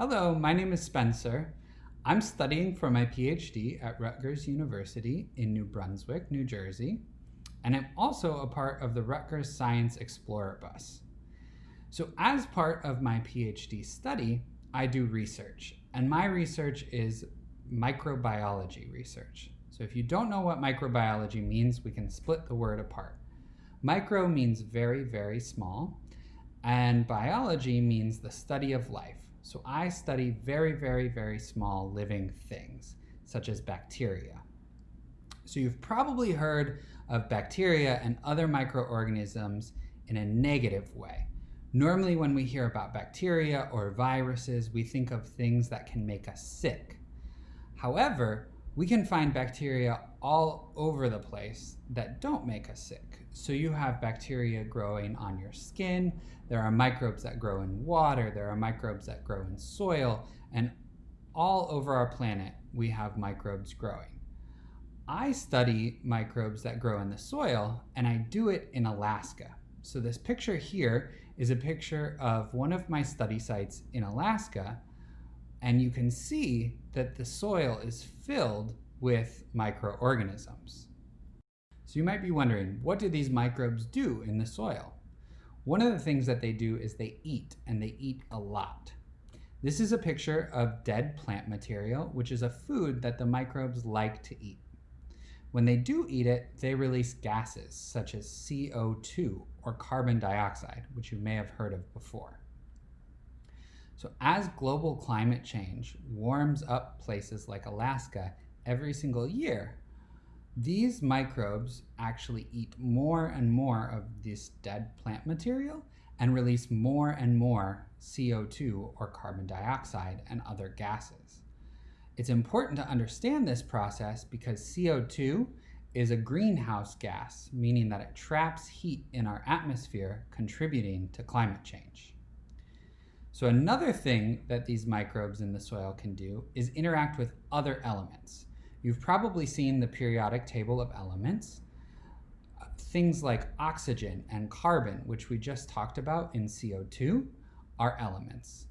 Hello, my name is Spencer. I'm studying for my PhD at Rutgers University in New Brunswick, New Jersey, and I'm also a part of the Rutgers Science Explorer bus. So as part of my PhD study, I do research, and my research is microbiology research. So if you don't know what microbiology means, we can split the word apart. Micro means very, very small, and biology means the study of life. So I study very, very, very small living things, such as bacteria. So you've probably heard of bacteria and other microorganisms in a negative way. Normally when we hear about bacteria or viruses, we think of things that can make us sick. However, we can find bacteria all over the place that don't make us sick. So you have bacteria growing on your skin, there are microbes that grow in water, there are microbes that grow in soil, and all over our planet we have microbes growing. I study microbes that grow in the soil, and I do it in Alaska. So this picture here is a picture of one of my study sites in Alaska, and you can see that the soil is filled with microorganisms. So you might be wondering, what do these microbes do in the soil? One of the things that they do is they eat, and they eat a lot. This is a picture of dead plant material, which is a food that the microbes like to eat. When they do eat it, they release gases such as CO2 or carbon dioxide, which you may have heard of before. So as global climate change warms up places like Alaska every single year, these microbes actually eat more and more of this dead plant material and release more and more CO2 or carbon dioxide and other gases. It's important to understand this process because CO2 is a greenhouse gas, meaning that it traps heat in our atmosphere, contributing to climate change. So another thing that these microbes in the soil can do is interact with other elements. You've probably seen the periodic table of elements. Things like oxygen and carbon, which we just talked about in CO2, are elements.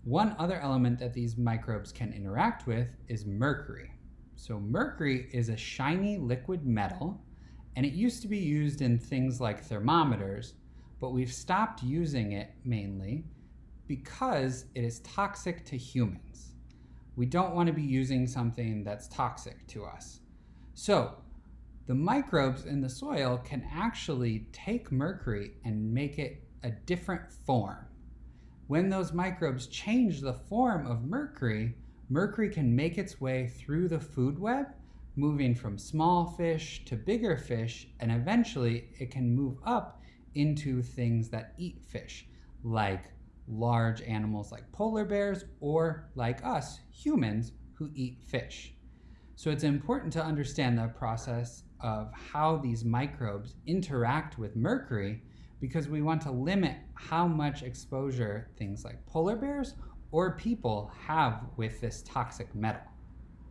One other element that these microbes can interact with is mercury. So mercury is a shiny liquid metal, and it used to be used in things like thermometers, but we've stopped using it mainly because it is toxic to humans. We don't want to be using something that's toxic to us. So the microbes in the soil can actually take mercury and make it a different form. When those microbes change the form of mercury, mercury can make its way through the food web, moving from small fish to bigger fish, and eventually it can move up into things that eat fish, like large animals like polar bears, or like us, humans, who eat fish. So it's important to understand the process of how these microbes interact with mercury, because we want to limit how much exposure things like polar bears or people have with this toxic metal.